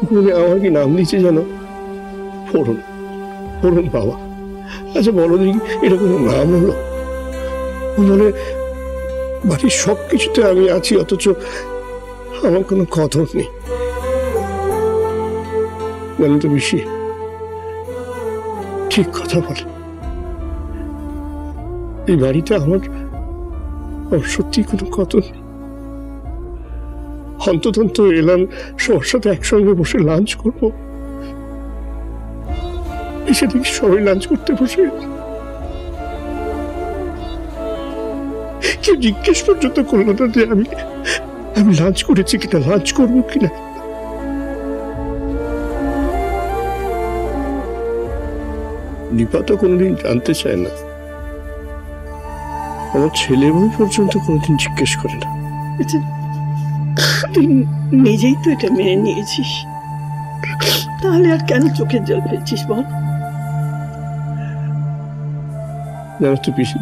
খুকুমনি আমার কি নাম দিয়েছে জানো? ফোড়ন। ফোড়ন বাবা। আচ্ছা বলো দেখি, এটা কোনো নাম হলো? মানে বাড়ির সবকিছুতে আমি আছি, অথচ আমার কোনো কদর নেই। জানো তো বেশি ঠিক কথা বলে। এই বাড়িতে আমার সত্যি কোনো কদর নেই। অন্ততন্ত এলাম সবার সাথে একসঙ্গে বসে লাঞ্চ করবো, এসে দেখি সবাই লাঞ্চ করতে বসে কেউ জিজ্ঞেস পর্যন্ত করলো না যে আমি লাঞ্চ করেছি কিনা, লাঞ্চ করবো কিনা। নিপা তো কোনোদিন জানতে চায় না, আমার ছেলে বউ পর্যন্ত কোনোদিন জিজ্ঞেস করে না। তুই নিজেই তো এটা মেনে নিয়েছিস, তাহলে আর কেন চোখের জল ফেলছিস বল? জানো তো পিসি,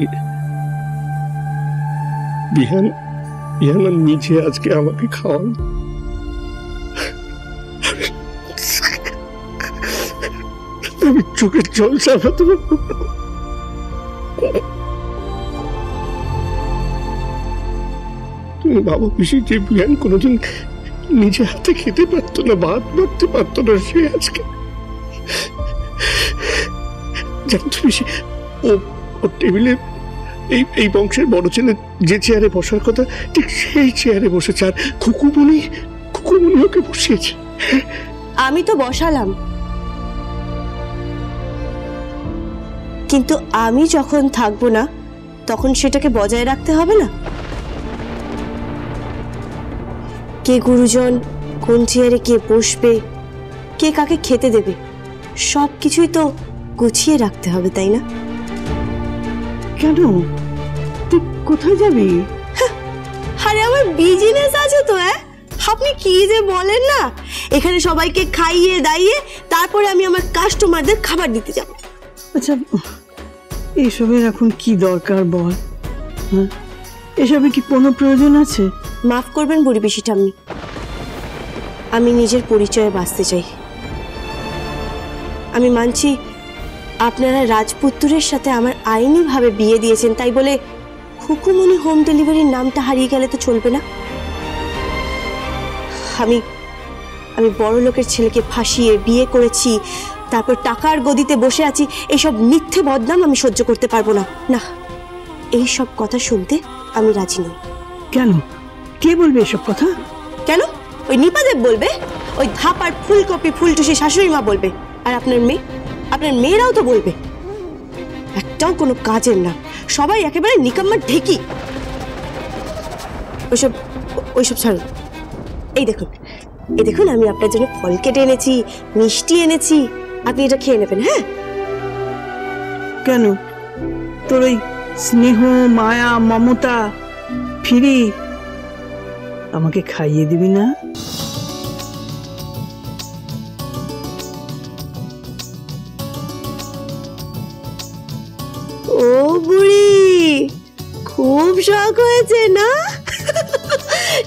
বিহান নিজে আজকে আমাকে খাওয়ান, আমি চোখের জল চাপাতে পারবো। তুমি ভাবো পিসি, যে বিহান কোনোদিন নিজে হাতে খেতে পারতো না, ভাত মারতে পারতো না, সে আজকে জানতো পিসি, ও টেবিলে এই বংশের বড় ছেলে যে চেয়ারে বসার কথা ঠিক সেই চেয়ারে বসেছে, আর খুকুমনি ওকে বসিয়েছে। আমি তো বসালাম, কিন্তু আমি যখন থাকবো না তখন সেটাকে বজায় রাখতে হবে না? কে গুরুজন, কোন চেয়ারে কে বসবে, কে কাকে খেতে দেবে, সবকিছুই তো গুছিয়ে রাখতে হবে, তাই না? কেন, তুই কোথায় যাবি? আরে আমার বিজনেস আছে তো। আপনি কি যে বলেন না, এখানে সবাইকে খাইয়ে দাইয়ে তারপরে আমি আমার কাস্টমারদের খাবার দিতে যাব। আচ্ছা, এসবের এখন কি দরকার বল? এসবে কি কোনো প্রয়োজন আছে? মাফ করবেন বুড়ি পিসিটা, আমি নিজের পরিচয়ে বাঁচতে চাই। আমি মানছি আপনারা রাজপুত্রের সাথে আমার আইনিভাবে বিয়ে দিয়েছেন, তাই বলে খুকুমনি হোম ডেলিভারির নামটা হারিয়ে গেলে তো চলবে না। আমি বড় লোকের ছেলেকে ফাঁসিয়ে বিয়ে করেছি, তারপর টাকার গদিতে বসে আছি, এইসব মিথ্যে বদনাম আমি সহ্য করতে পারবো না। না, এই সব কথা শুনতে আমি রাজি নই। কেন, কে বলবে এসব কথা? কেন, ওই নিপাদেব বলবে, ওই ধাপার ফুলকপি ফুলটুসি শাশুড়ি মা বলবে, আর আপনার মেয়েরাও তো বলবে। একটাও কোনো কাজের না, সবাই একেবারে নিকাম্মার ঢেকি। ওইসব ছাড়ুন। এই দেখুন আমি আপনার জন্য ফল কেটে এনেছি, মিষ্টি এনেছি, আপনি এটা খেয়ে নেবেন। হ্যাঁ, কেন, তোর ওই স্নেহ, মায়া, মমতা ফিরি আমাকে খাইয়ে দিবি না? ও বুড়ি, খুব শখ হয়েছে না?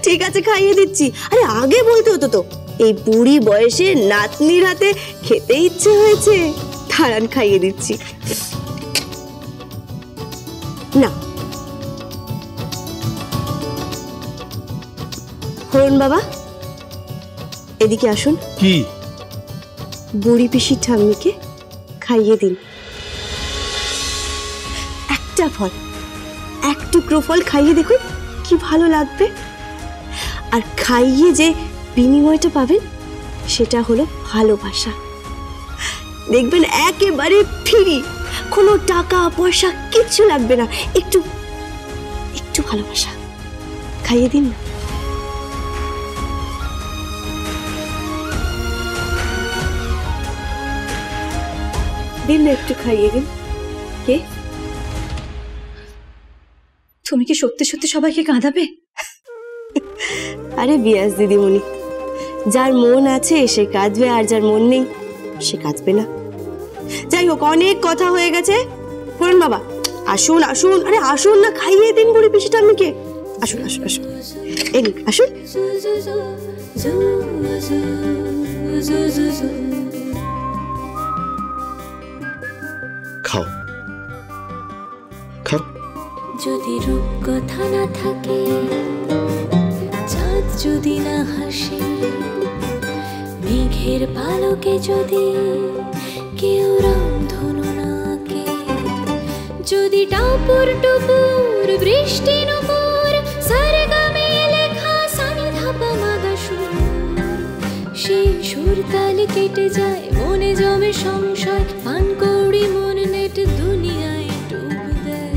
ঠিক আছে, খাইয়ে দিচ্ছি। আরে আগে বলতে হতো তো, এই বুড়ি বয়সে নাতনির হাতে খেতে ইচ্ছে হয়েছে, দাঁড়ান খাইয়ে দিচ্ছি। না, হরণ বাবা এদিকে আসুন। কি? বুড়ি পিসির ঠাম্মিকে খাইয়ে দিন। একটা ফল, এক টুকরো ফল খাইয়ে দেখুন কি ভালো লাগবে। আর খাইয়ে যে বিনিময়টা পাবেন সেটা হলো ভালোবাসা। দেখবেন একেবারে ফ্রি, কোনো টাকা পয়সা কিচ্ছু লাগবে না, একটু ভালোবাসা। খাইয়ে দিন না। দিন না, একটু খাইয়ে দিন। কে? তুমি কি সত্যি সত্যি সবাইকে কাঁদাবে? আরে বিয়াস দিদিমণি, যার মন আছে সে কাঁদবে, আর যার মন নেই সে কাঁদবে না। যাই হোক, অনেক কথা হয়ে গেছে। ফোরন বাবা আসুন আসুন, আরে আসুন না, খাইয়ে দিন বুড়ি পিসিটা আমাকে। আসুন আসুন আসুন, এই আসুন। খাও খাও। যদি রূপকথা না থাকে, চাঁদ যদি না হাসে, মেঘের পালকে যদি কেউ রামধনু না আঁকে, যদি টাপুর টুপুর বৃষ্টি নুপুর সারেগামে লেখা সানি ধাপা মাগা সুর, সেই সুর তালি কেটে যায়, মনে জমে সংশয়, পানকৌড়ি মন নেট দুনিয়ায় ডুব দেয়।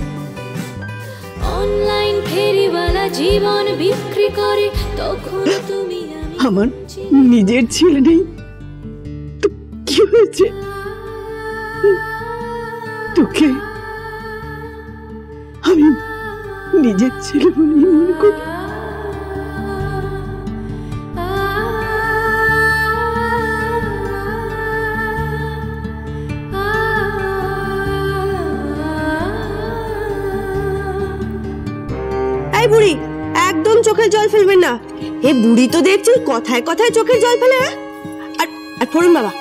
অনলাইন ফেরিওয়ালা জীবন বিক্রি করে, তখন তুমি আমার নিজের ছেলে নেই তো কি হয়েছে? তোকে আমি নিজের ছেলে বলেই মনে করি। এই বুড়ি, একদম চোখের জল ফেলবেন না। এ বুড়ি তো দেখছি কথায় কথায় চোখের জল ফেলে। আর আর ফোরন বাবা,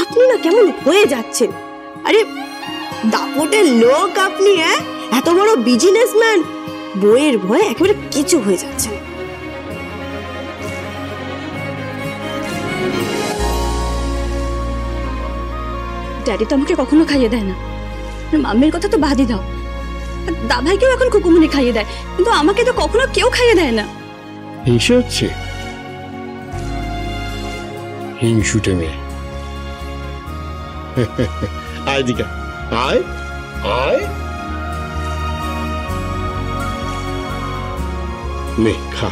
আপনি না কেমন হয়ে যাচ্ছেন? আরে দাপটের লোক আপনি, এত বড় বিজনেসম্যান, বইয়ের ভয়ে একেবারে কিছু হয়ে যাচ্ছে। ড্যাডি তো আমাকে কখনো খাইয়ে দেয় না, মাম্মির কথা তো বাদই দাও, দাভাইকেও এখন কুকুমনি খাইয়ে দেয়, কিন্তু আমাকে তো কখনো কেউ খাইয়ে দেয় না। হিংসে হচ্ছে? হিংসুটে মেয়ে। আয় দিকা, আয় আয়, নে খা।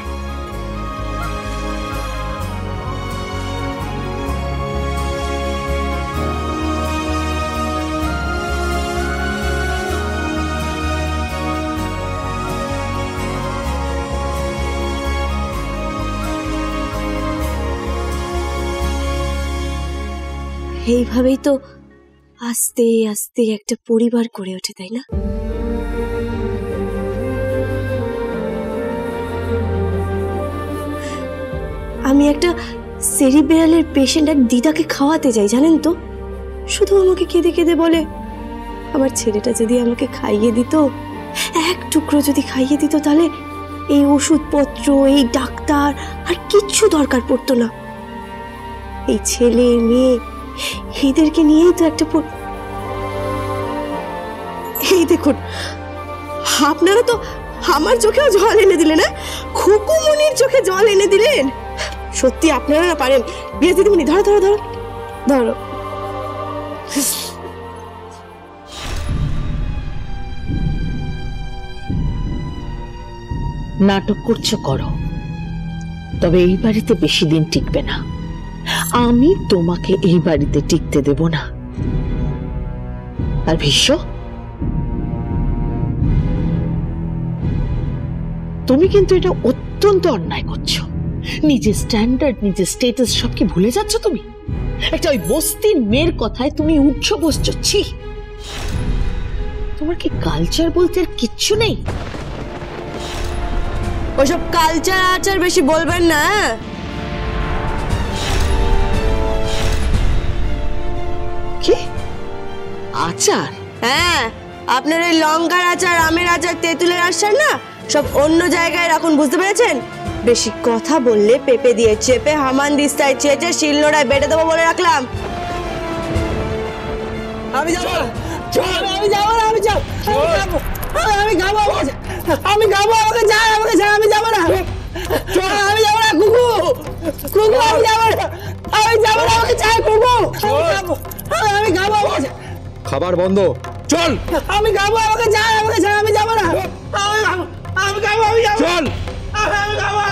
এইভাবেই তো আস্তে আস্তে একটা পরিবার গড়ে ওঠে, তাই না? আমি একটা সেরিব্রালের পেশেন্ট এক দিদাকে খাওয়াতে যাই, জানেন তো? শুধু আমাকে কেঁদে কেঁদে বলে, আমার ছেলেটা যদি আমাকে খাইয়ে দিত, এক টুকরো যদি খাইয়ে দিত, তাহলে এই ওষুধপত্র, এই ডাক্তার আর কিচ্ছু দরকার পড়তো না। এই ছেলে মেয়ে এদেরকে নিয়েই তো একটা এই দেখুন, আপনারা তো আমার চোখেও জল এনে দিলেন, না খুকুমনির চোখে জল এনে দিলেন। সত্যি আপনারা না পারেন। বিয়ে দিদিমণি, ধরো ধরো ধরো ধরো। নাটক করছো করো, তবে এই বাড়িতে বেশি দিন টিকবে না। আমি তোমাকে এই বাড়িতে টিকতে দেব না। আর ভীষ্ম, তুমি কিন্তু এটা অত্যন্ত অন্যায় করছো। নিজের স্ট্যান্ডার্ড, নিজের স্ট্যাটাস সব কি ভুলে যাচ্ছ তুমি? একটা ওই বস্তির মেয়ের কথায় তুমি উঠছো বসছো। ছি, তোমার কি কালচার বলতে আর কিচ্ছু নেই? ওইসব কালচার আচার বেশি বলবেন না। কি আচার? হ্যাঁ, আপনার এই লঙ্কার আচার, আমের আচার, তেঁতুলের আচার না, সব অন্য জায়গায় রাখুন, বুঝতে পেরেছেন? বেশি কথা বললে পেঁপে দিয়ে চেপে হামান দিস্তায় চেটে শিলনোড়ায় বেটে দেবো বলে রাখলাম। আমি যাবো না, আমি যাবো না, আমি যাবো, আমি খাবো, আমি খাবো, আমাকে ছাড়, আমাকে ছাড়, আমি যাবো না, আমি যাবো না, কুকু, কুকু, আমি যাবো না, আমি যাবো না, আমাকে ছাড়, কুকু, আমি খাবো, খাবার বন্ধ, চল, আমি খাবো, আমাকে ছাড়, আমি যাবো না, আমি খাবো, আমি যাবো, চল, আমি খাবো।